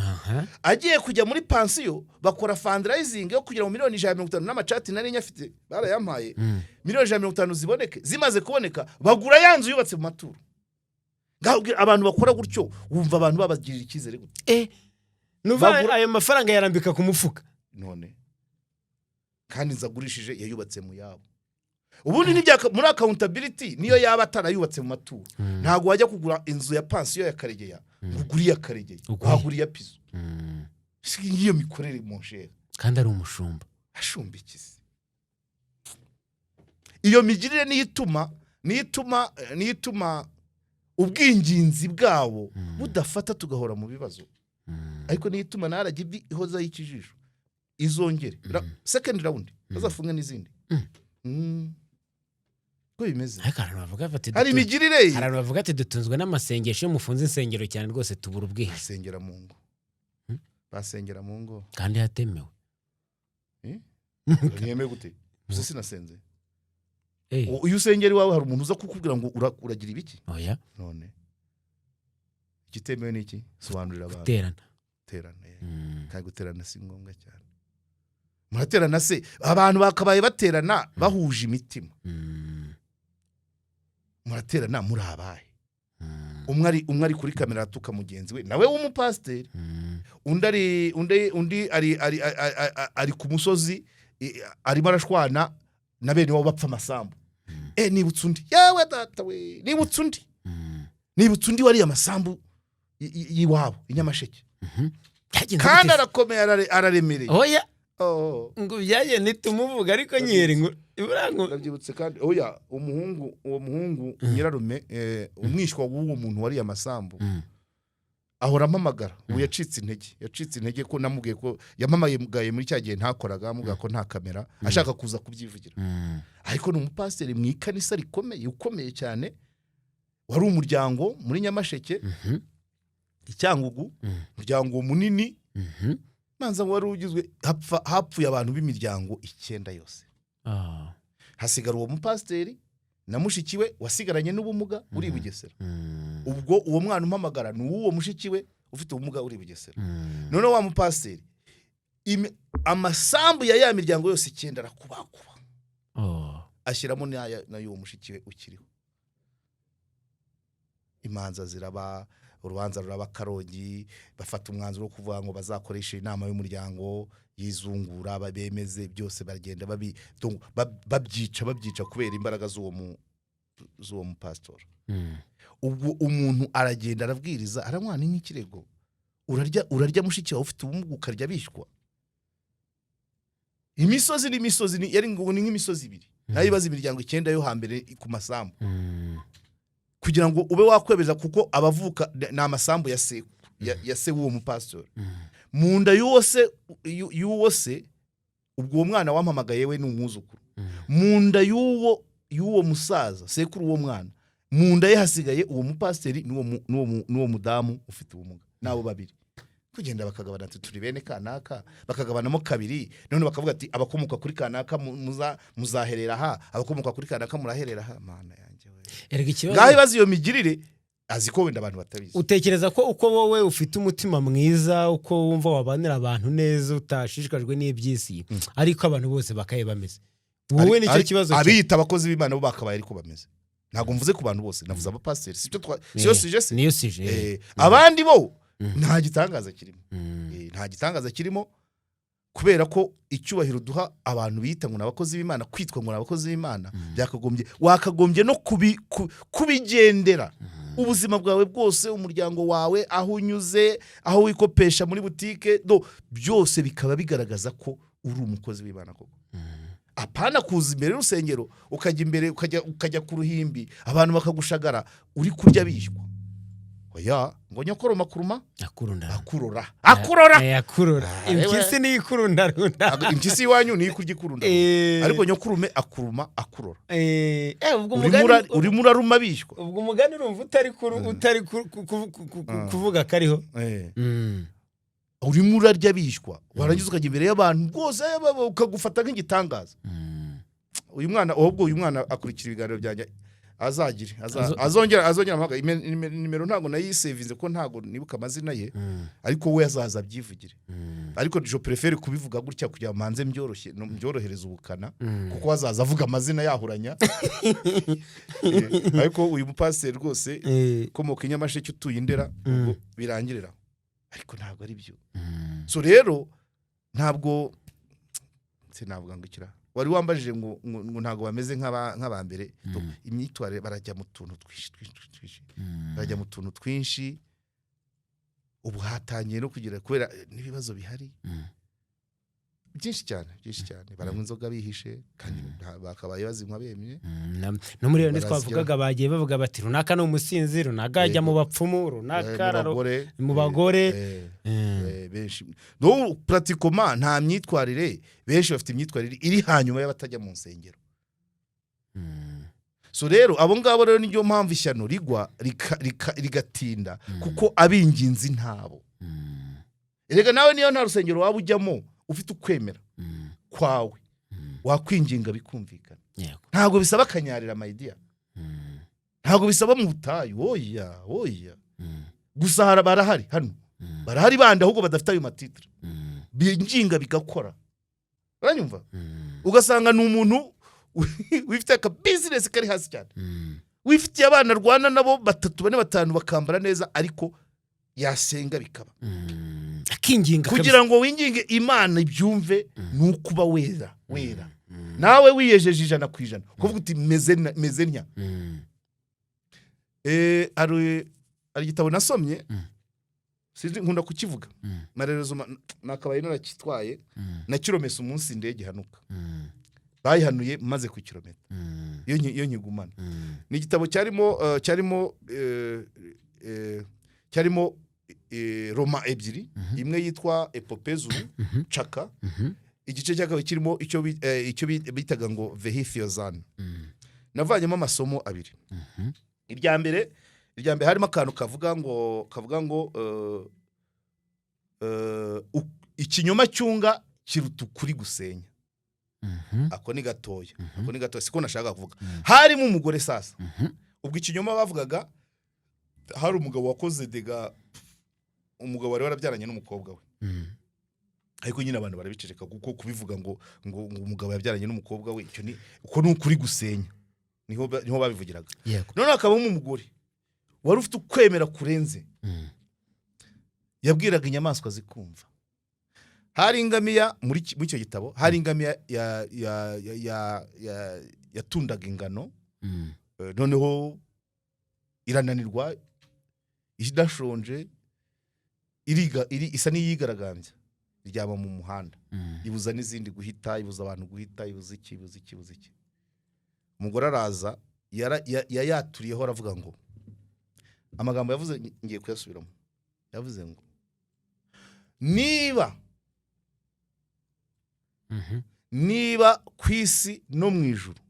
agiye kujya muri pansiyo bakora fundraising yo kugira ngo 150 n'amacati nari nyafite barayampaye 150 ziboneke zimaze kuboneka bagura yanzu yubatse mu maturo abantu bakora gutyo wumva abantu babagirira ikizere gute nuva ayo mafaranga yarambika ku mufuka none kandi nzagurishije yayubatse mu yabo ubundi muri accountability niyo yaba atarayubatse mu maturo ntago wajya kugura inzu ya pansiyo ya Karegeya uguriye Karegeya waguriye pizo iyo mikorere mu nshere kandi ari umushumba ashumbikize iyo migirire niyituma ubwinginzi bwabo budafata tugahora mu bibazo ariko niyituma na RGB ihoza y'ikijisho izongere second round bazafunga n'izindi ko bimeze hari imigirire hari bavuga ati dutunzwe n'amasengesho mufunze insengero cyane rwose tubura ubwihe basengera mu ngo kandi yatemewe ntiyemewe gute gusa sinasenze uyu usengera iwawe hari umuntu uza kukubwira ngo uragira ibiki oya none igitemewe n'iki sobanurira abantu guterana kandi guterana si ngombwa cyane muraterana se abantu bakabaye baterana bahuje imitima muraterana muri abaye umwe ari kuri kamera tuka mugenzi we nawe w'umupasiteri undi ari ku musozi arimo arashwana na bene wabo bapfa amasambu nibutse undi yawe data we nibutse undi wari amasambu yiwabo inyamasheke kandi arakomeye araremereye oya ngo byaye nitumuvuga ariko nyeri ngo ndabyibutse kandi oya uwo muhungu nyirarume umwishwa w'uwo muntu wari amasambu ahora amamagara ubu yacitse intege ko namubwiye ko yamamagaye muri cya gihe ntakoraga amubwira ko nta kamera ashaka kuza kubyivugira ariko ni umupasiteri mu ikanisa ukomeye cyane wari umuryango muri Nyamasheke Icyangugu umuryango munini manza wari ugizwe hapfuye abantu b'imiryango 9 yose hasigara uwo mupasiteri na mushikiwe wasigaranye n'ubumuga uri Bugesera ubwo uwo mwana umpamagara ni uwo mushikiwe ufite ubumuga uri Bugesera none wa mupasiteri amasambu ya miryango yose 9 arakubakuba ashyiramo na y'uwo mushikiwe ukiriho imanza ziraba urubanza ruraba Karongi bafata umwanzuro wo kuvuga ngo bazakoresha inama y'umuryango yizungura babemeze byose bagenda babyica kubera imbaraga z'uwo mupastor ubwo umuntu aragenda arabwiriza aramwana nk'ikirego urarya mushiki wawe ufite ubumuga ukarya bishywa imisozi yari ngo ni nk'imisozi 2 nayo ibaza imiryango 9 yo hambere ku masambu kugira ngo ube wakwebeza kuko abavuka na amasambu ya se w'uwo mupastor munda y'uwo se ubwo uwo mwana wampamagaye we n'umwuzukuru munda y'uwo musaza sekuru uwo mwana munda ye hasigaye uwo mupasiteri n'uwo mudamu ufite ubumuga nabo babiri kugenda bakagabana turi bene kanaka bakagabanamo 2 none bakavuga ati abakomoka kuri kanaka muzaherera ha abakomoka kuri kanaka muraherera ha mana yanjye we ngaho ibazi iyo migirire aziko wenda abantu batabizi utekereza ko uko wowe ufite umutima mwiza uko wumva wabanira abantu neza utashishikajwe n'ibyisi ariko abantu bose bakaye bameze wowe nicyo kibazo abita abakozi b'Imana bo bakabaye ariko bameze ntago mvuze ku bantu bose navuze abapasiteri siyo sije abandi bo nta gitangaza kirimo kubera ko icyubahiro duha abantu bita ngo nabakozi b'Imana kwitwa ngo nabakozi b'Imana wakagombye no kubigendera ubuzima bwawe bwose umuryango wawe aho unyuze aho wikopesha muri butike byose bikaba bigaragaza ko uri umukozi w'Imana koko apana kuza imbere y'urusengero ukajya imbere ukajya ku ruhimbi abantu bakagushagara uri kurya bishywa oya ngo nyokoroma kuruma akurunda akurora akurora impyisi ni ikurunda runda impyisi iwanyu ni ikurya ikurunda ariko nyokurume akuruma akurora ubwo umugani urimo uraruma bishywa ubwo umugani urumva utari kuvuga kariho urimo urarya bishywa warangiza ukajya imbere y'abantu rwose ukagufata nk'igitangaza uyu mwana akurikira ibiganiro byanjye azongera amaga nimero ntago nayisevinze ko ntago nibuka amazina ye ariko we azaza abyivugire ariko je préfère kubivuga gutya kugira manze byorohereza ubukana kuko azaza avuga amazina yahuranya ariko uyu mupasiteri rwose komoka Nyamasheke utuye Indera ubwo birangirira ariko ntago ari byo so rero ntabwo sinavuga ngo ikira wari wambajije ngo ntago bameze nk'abambere imyitwarire barajya mu tuntu twinshi barajya mu tuntu twinshi ubu hatangiye no kugira kubera n'ibibazo bihari byinshi cyane baranywa inzoga bihishe kandi bakabaye bazinywa bemye no muri iyo twavugaga bagiye bavuga bati runaka no umusinzi runaka ajya mu bapfumu runaka mu bagore benshi no pratiquement nta myitwarire benshi bafite imyitwarire iri hanyuma y'abatajya mu nsengero so rero abo ngabo rero niyo mpamvu ishyano rigwa rigatinda kuko abinginzi ntabo erega nawe niyo nta rusengero waba ujyamo ufite ukwemera kwawe wakwinginga bikumvikana ntago bisaba akanyarira mayidea ntago bisaba mu butayu oya gusa barahari hano barahari bandi ahubwo badafite ayo matitre binginga bigakora uranyumva ugasanga ni umuntu wifite ka business kari hasi cyane wifitiye abana rwana nabo 3 4 5 bakambara neza ariko yasenga bikaba akinginga kugira ngo winginge Imana ibyumve nukuba wera nawe wiyejeje 100% kuvuga uti meze nya ari igitabo nasomye sinzi nkunda kukivuga marerezo nakabaye narakitwaye na kilomesa umunsi ndege hanuka bayihanuye maze ku kilometa iyo nyigumana ni igitabo cyarimo Roma ebyiri imwe yitwa Epopezuru Chaka igice cyakawe kirimo icyo bitaga ngo Vehithiozan navanyemo amasomo abiri irya mbere harimo akantu kavuga ngo ikinyoma cyunga kiruta ukuri gusenya ako ni gatoya siko nashaka kuvuga harimo umugore sasa ubwo ikinyoma bavugaga hari umugabo wakoze dega umugabo wari warabyaranye n'umukobwa we ariko nyine abantu barabiceceka kuko kubivuga ngo umugabo yabyaranye n'umukobwa we icyo ni uko ni ukuri gusenya niho babivugiraga none akabamo umugore wari ufite ukwemera kurenze yabwiraga inyamaswa zikumva hari ingamiya muri icyo gitabo hari ingamiya yatundaga ingano noneho irananirwa idashonje isa n'iyigaragambya ryaba mu muhanda ibuza n'izindi guhita ibuza abantu guhita ibuza iki umugore araza yayaturiyeho aravuga ngo amagambo yavuze ngiye kuyasubiramo yavuze ngo niba ku isi no mu ijuru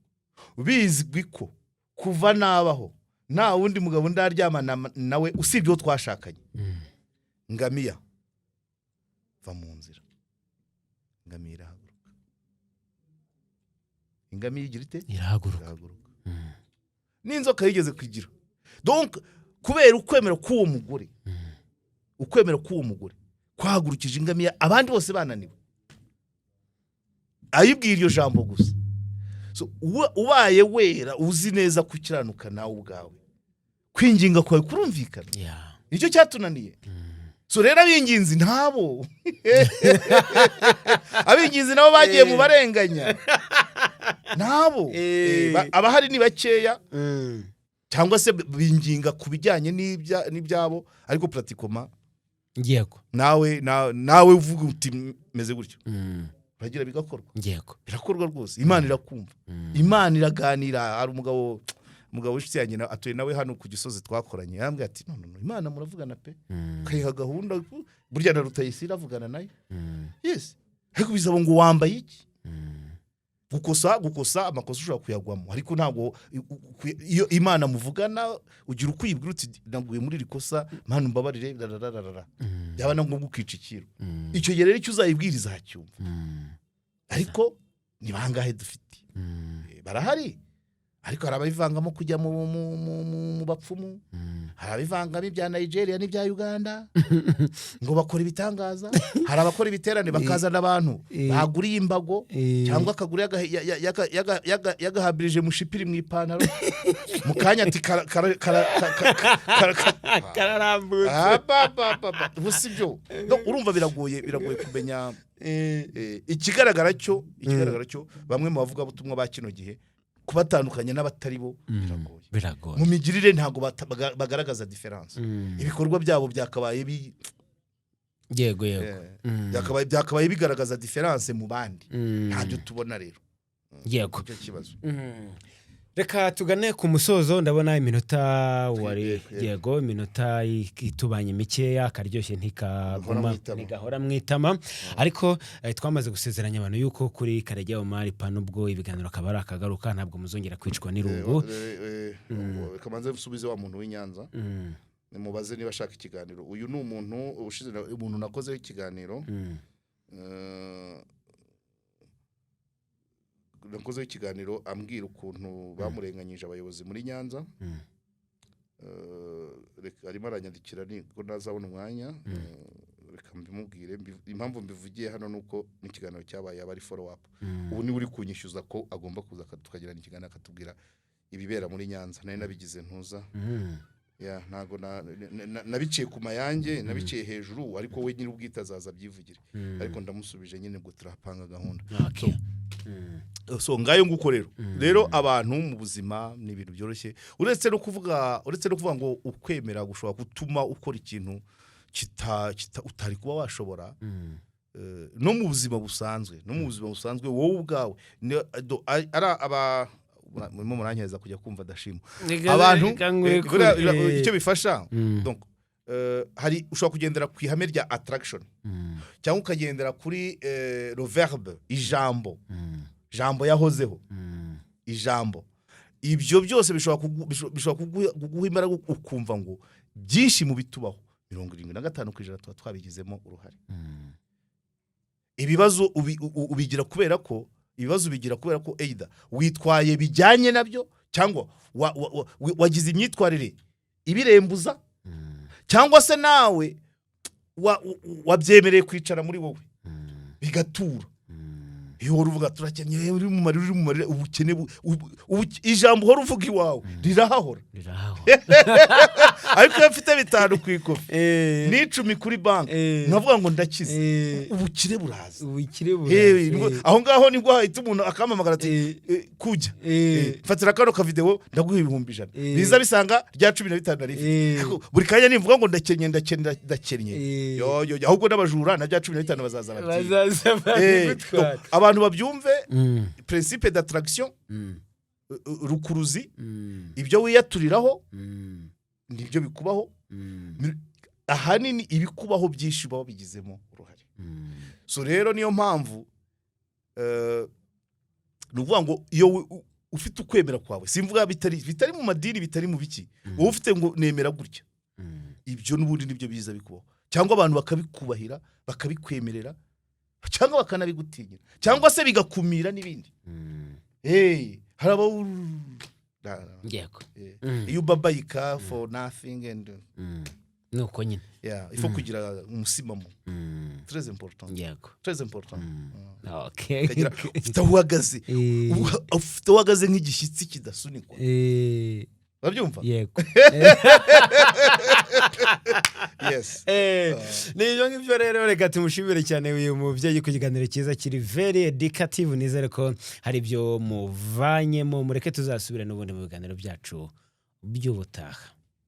bizwi ko kuva nabaho nta wundi mugabo ndaryamana nawe usibye uwo twashakanye ngamiya va mu nzira ngamiya irahaguruka ingamiya igira ite irahaguruka n'inzoka yigeze kugira donc kubera ukwemera k'uwo mugore kwahagurukije ingamiya abandi bose bananiwe ayibwira iryo jambo gusa so ubaye wera uzi neza kukiranuka nawe ubwawe kwinginga kwawe kurumvikana nicyo cyatunaniye so rero abinginzi ntabo abinginzi nabo bagiye mu barenganya ntabo abahari ni bakeya cyangwa se binginga kubijyanye n'ibyabo ariko pratikoma ngiyeko nawe uvuga uti meze gutyo uragira bigakorwa ngiyeko birakorwa rwose Imana irakumva Imana iraganira hari umugabo umugabo w'inshuti yanjye atuye nawe hano ku Gisozi twakoranye yambwiye ati no Imana muravugana pe kayiha gahunda burya na Rutayisire avugana nayo yes ariko bizaba ngo wambaye iki gukosa amakosa ushobora kuyagwamo ariko ntabwo iyo Imana muvugana ugira ukwibwira uti naguye muri rikosa Mana mbabarire yaba nango gukicikiro icyo gihe rero icyo uzayibwiriza hacyumva ariko ni bangahe dufite barahari ariko harabivangamo kujya mu bapfumu harabivangamo ibya Nigeria n'ibya Uganda ngo bakora ibitangaza harabakora ibiterane bakazana abantu baguriye imbago cyangwa akaguriye yagahabirije mushipiri mu ipantaro mu kanya ati kararambutse busibyo urumva biragoye kumenya ikigaragara cyo bamwe mu bavuga butumwa ba kino gihe kubatandukanya n'abatari bo biragoye mu migirire ntago bagaragaza difference ibikorwa byabo byakabaye yego byakabaye bigaragaza difference mu bandi ntabyo tubona rero yego icyo kibazo reka tugane ku musozo ndabona iminota wari yego iminota itubanye mikeya karyoshye ntigahora mwitama ariko twamaze gusezeranya abantu yuko kuri Karegeya Omar Pano ubwo ibiganiro akaba akagaruka ntabwo muzongera kwicwa n'irungu kamanze usubize wa muntu w'Inyanza mubaze niba ashaka ikiganiro uyu ni umuntu nakozeho ikiganiro nakozeho ikiganiro ambwira ukuntu bamurenganyije abayobozi muri Nyanza arimo aranyandikira niko nazabona umwanya reka mbimubwire impamvu mbivugiye hano nuko n'ikiganiro cyabaye abari follow up ubu ni uri kunyishyuza ko agomba kuza tukagirana ikiganiro akatubwira ibibera muri Nyanza nari nabigize ntuza ntago nabiciye ku mayange nabiciye hejuru ariko we nyiri ubwitazaza byivugire ariko ndamusubije nyine ngo turapanga gahunda so ngayo nguko rero abantu mu buzima ni ibintu byoroshye uretse no kuvuga ngo ukwemera gushobora gutuma ukora ikintu utari kuba washobora no mu buzima busanzwe wowe ubwawe mu muranyeza kujya kumva dashimo abantu icyo bifasha donc hari ushobora kugendera ku ihame rya attraction cyangwa ukagendera kuri le verbe ijambo yahozeho ijambo ibyo byose bishobora kuguha imbaraga ukumva ngo byinshi mu bitubaho 75% tuba twabigizemo uruhare ibibazo ubigira kubera ko either witwaye bijyanye nabyo cyangwa wagize imyitwarire ibirembuza cyangwa se nawe wabyemereye kwicara muri wowe bigatura iyo uruvuga turakennye uri mu marira ubukene ijambo horo uvuga iwawe rirahahora ariko yafite bitanu kwikofi n'icumi kuri bank navuga ngo ndakize ubukire buraza aho ngaho nibwo hahita umuntu akamamagara ati kujya fatira kano ka video ndaguha 1,100 biza bisanga rya 15 narifi buri kanya nimvuga ngo ndakennye yo ahubwo n'abajura na rya 15 bazaza abantu babyumve principe d'attraction rukuruzi ibyo wiyaturiraho nibyo bikubaho ahanini ibikubaho byinshi baba bigizemo uruhare so rero niyo mpamvu nuvuga ngo iyo ufite ukwemera kwawe simvuga bitari mu madini bitari mu biki wowe ufite ngo nemera gutya ibyo n'ubundi nibyo biza bikubaho cyangwa abantu bakabikubahira bakabikwemerera cyangwa bakanabigutinyira cyangwa se bigakumira n'ibindi haraba yego iyo babayika for nothing and nuko nyine ifo kugira umusimamo très important yego très important okay kagira ufite uhagaze nk'igishyitsi kidasunikwa babyumva yego yes niyo ngibyo rero reka tumushimire cyane uyu muvyeyi ku kiganiro cyiza kiri very educative nizere ko hari byo muvanyemo mureke tuzasubira n'ubundi mu biganiro byacu by'ubutaha.